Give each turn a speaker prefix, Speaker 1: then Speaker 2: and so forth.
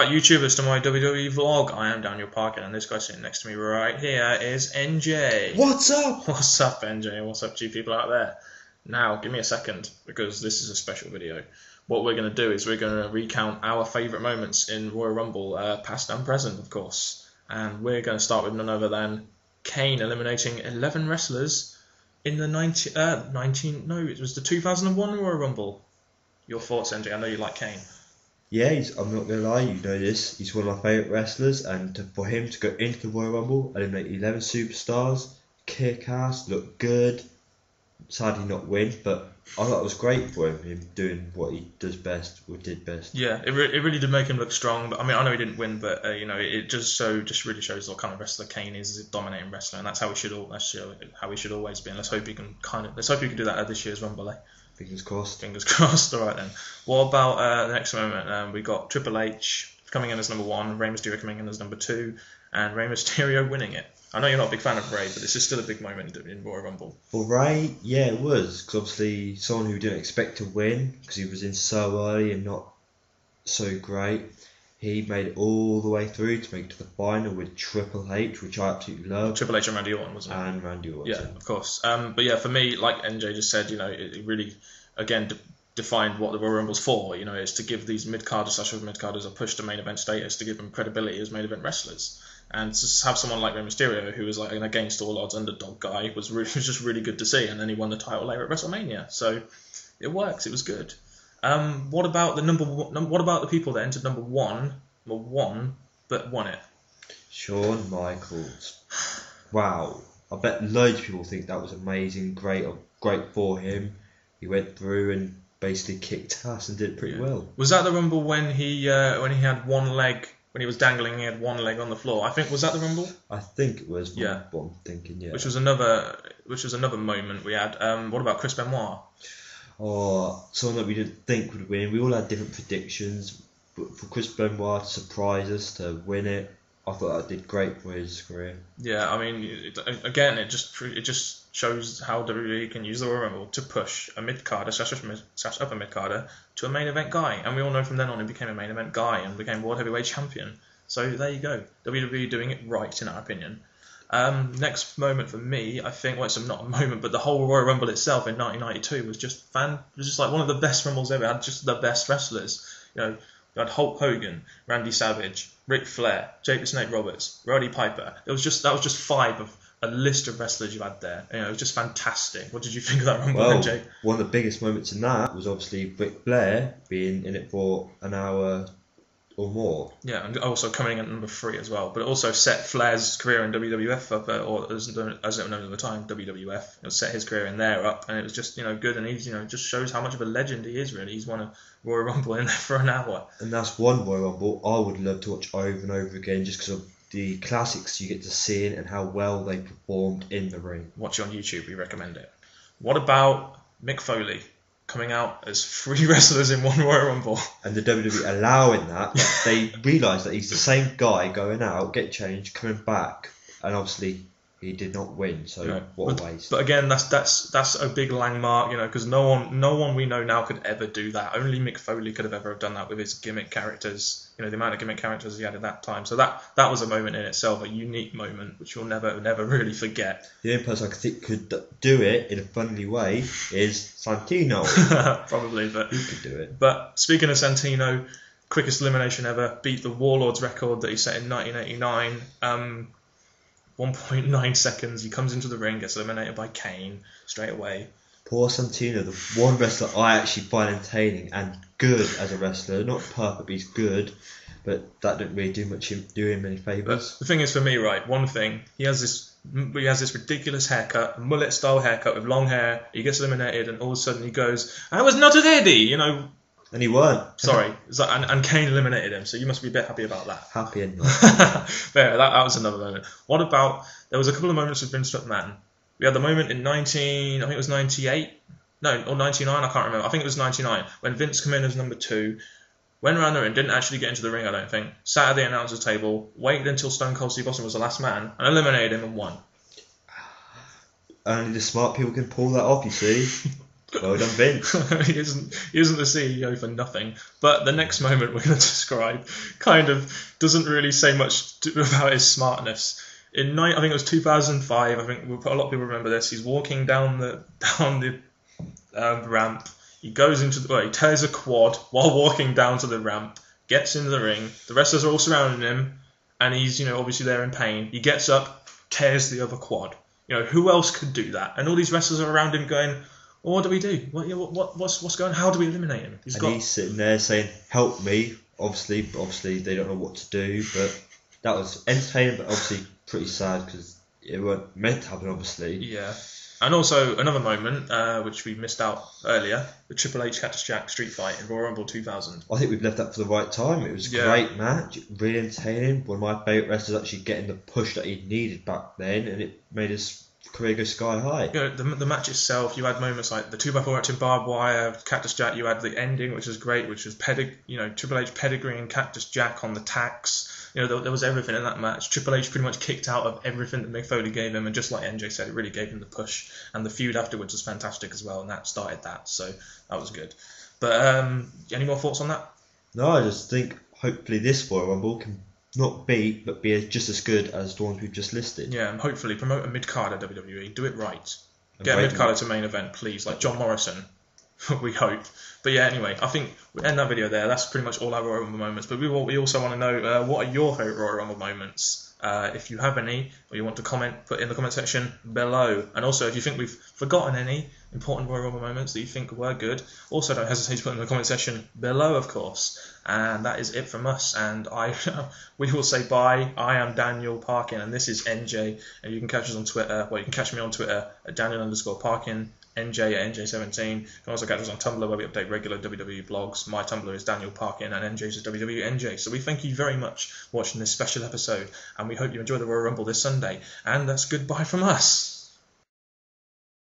Speaker 1: back, YouTube. It's to my WWE vlog. I am Daniel Parker, and this guy sitting next to me right here is NJ.
Speaker 2: What's up?
Speaker 1: What's up, NJ? What's up to you people out there? Now, give me a second, because this is a special video. What we're going to do is we're going to recount our favourite moments in Royal Rumble, past and present, of course. And we're going to start with none other than Kane eliminating 11 wrestlers in the 2001 Royal Rumble. Your thoughts, NJ? I know you like Kane.
Speaker 2: Yeah, I'm not going to lie, you know this. He's one of my favourite wrestlers, and for him to go into the Royal Rumble, eliminate 11 superstars, kick ass, look good, sadly not win, but I thought it was great for him doing what he does best, or did best.
Speaker 1: Yeah, it really did make him look strong. But I mean, I know he didn't win, but it just really shows what kind of wrestler Kane is a dominating wrestler, and that's how we should always be. And let's hope he can do that at this year's Rumble.
Speaker 2: Fingers crossed.
Speaker 1: Fingers crossed. All right then. What about the next moment? We got Triple H coming in as number 1, Rey Mysterio coming in as number 2, and Rey Mysterio winning it. I know you're not a big fan of Rey, but this is still a big moment in Royal Rumble.
Speaker 2: For Rey, yeah, it was, because obviously someone who didn't expect to win, because he was in so early and not so great. He made it all the way through to make it to the final with Triple H, which I absolutely love.
Speaker 1: Triple H and Randy Orton, wasn't it?
Speaker 2: And Randy Orton.
Speaker 1: Yeah, of course. But yeah, for me, like NJ just said, it really, again, defined what the Royal Rumble's for. Is to give these mid-carders, mid-carders, a push to main event status, to give them credibility as main event wrestlers. And to have someone like Rey Mysterio, who was like an against all odds underdog guy, was just really good to see. And then he won the title later at WrestleMania, so it works. It was good. What about the people that entered number one, but won it?
Speaker 2: Shawn Michaels. Wow. I bet loads of people think that was amazing, great for him. He went through and basically kicked ass and did it pretty well. Was
Speaker 1: that the Rumble when he had one leg, when he was dangling, he had one leg on the floor? I think, was that the Rumble?
Speaker 2: I think it was.
Speaker 1: Yeah.
Speaker 2: What I'm thinking, yeah.
Speaker 1: Which was another moment we had. What about Chris Benoit?
Speaker 2: Oh, someone that we didn't think would win. We all had different predictions, but for Chris Benoit to surprise us, to win it, I thought that did great for his career.
Speaker 1: Yeah, I mean, it just shows how WWE can use the Royal Rumble to push a mid-carder / upper mid-carder to a main event guy. And we all know from then on he became a main event guy and became World Heavyweight Champion. So there you go. WWE doing it right, in our opinion. Next moment for me, I think, well, it's not a moment, but the whole Royal Rumble itself in 1992 was just like one of the best Rumbles ever. It had just the best wrestlers. You had Hulk Hogan, Randy Savage, Ric Flair, Jake the Snake Roberts, Roddy Piper. That was just 5 of a list of wrestlers you had there. It was just fantastic. What did you think of that Rumble, Jake?
Speaker 2: One of the biggest moments in that was obviously Ric Flair being in it for an hour or more. Yeah,
Speaker 1: and also coming in at number 3 as well. But it also set Flair's career in WWF up, or as it was known at the time, WWF. It set his career in there up, and it was just good, and he's just shows how much of a legend he is. Really, he's won a Royal Rumble in there for an hour.
Speaker 2: And that's one Royal Rumble I would love to watch over and over again, just because of the classics you get to see and how well they performed in the ring.
Speaker 1: Watch it on YouTube. We recommend it. What about Mick Foley coming out as 3 wrestlers in one Royal Rumble? And
Speaker 2: the WWE allowing that. They realise that he's the same guy going out, get changed, coming back, and obviously he did not win. So what a waste.
Speaker 1: But again, that's a big landmark, because no one we know now could ever do that. Only Mick Foley could have ever done that with his gimmick characters. The amount of gimmick characters he had at that time. So that was a moment in itself, a unique moment, which you'll never really forget.
Speaker 2: The only person I could do it in a friendly way is Santino.
Speaker 1: Probably, but
Speaker 2: he could do it.
Speaker 1: But speaking of Santino, quickest elimination ever, beat the Warlord's record that he set in 1989. 1.9 seconds. He comes into the ring, gets eliminated by Kane straight away.
Speaker 2: Poor Santino, the one wrestler I actually find entertaining and good as a wrestler. Not perfect, but he's good. But that didn't really do him any favours.
Speaker 1: The thing is, for me, right, one thing, he has this ridiculous haircut, mullet style haircut with long hair. He gets eliminated, and all of a sudden he goes, "I was not ready,"
Speaker 2: And he weren't.
Speaker 1: Sorry, and Kane eliminated him, so you must be a bit happy about that.
Speaker 2: Happy and not.
Speaker 1: There, that was another moment. What about, there was a couple of moments with Vince McMahon. We had the moment in I think it was 98, or 99, I can't remember. I think it was 99, when Vince came in as number 2, went around the ring, didn't actually get into the ring, I don't think, sat at the announcer's table, waited until Stone Cold Steve Austin was the last man, and eliminated him and won.
Speaker 2: Only the smart people can pull that off, you see. Well done, Vince.
Speaker 1: he isn't the CEO for nothing. But the next moment we're going to describe kind of doesn't really say much about his smartness. I think it was 2005. I think a lot of people remember this. He's walking down the ramp. He goes he tears a quad while walking down to the ramp. Gets into the ring. The wrestlers are all surrounding him, and he's obviously there in pain. He gets up, tears the other quad. Who else could do that? And all these wrestlers are around him going, well, what do we do? What's going on? How do we eliminate him?
Speaker 2: He's sitting there saying, help me. Obviously they don't know what to do, but that was entertaining, but obviously pretty sad because it weren't meant to happen, obviously.
Speaker 1: Yeah. And also another moment, which we missed out earlier, the Triple H Cactus Jack street fight in Royal Rumble 2000.
Speaker 2: I think we've left that for the right time. It was a great match, really entertaining. One of my favourite wrestlers actually getting the push that he needed back then, and it made his career go sky high.
Speaker 1: The match itself, you had moments like the 2x4 acting barbed wire, Cactus Jack. You had the ending, which was great, which was Triple H pedigreeing Cactus Jack on the tacks. There was everything in that match. Triple H pretty much kicked out of everything that Mick Foley gave him, and just like NJ said, it really gave him the push. And the feud afterwards was fantastic as well, and that started that, so that was good. But any more thoughts on that?
Speaker 2: No, I just think hopefully this Royal Rumble can not beat, but be just as good as the ones we've just listed.
Speaker 1: Yeah, and hopefully promote a mid-carder WWE. Do it right. Get a mid-carder to main event, please, like John Morrison. We hope. But yeah, anyway, I think we end that video there. That's pretty much all our Royal Rumble moments. But we also want to know what are your favourite Royal Rumble moments. If you have any, or you want to comment, put in the comment section below. And also, if you think we've forgotten any important Royal Rumble moments that you think were good, also don't hesitate to put in the comment section below, of course. And that is it from us. And we will say bye. I am Daniel Parkin, and this is NJ. And you can catch us on Twitter. Well, you can catch me on Twitter at Daniel_Parkin. NJ at NJ17. You can also catch us on Tumblr where we update regular WWE blogs. My Tumblr is Daniel Parkin and NJ's is WWNJ. So we thank you very much for watching this special episode, and we hope you enjoy the Royal Rumble this Sunday. And that's goodbye from us.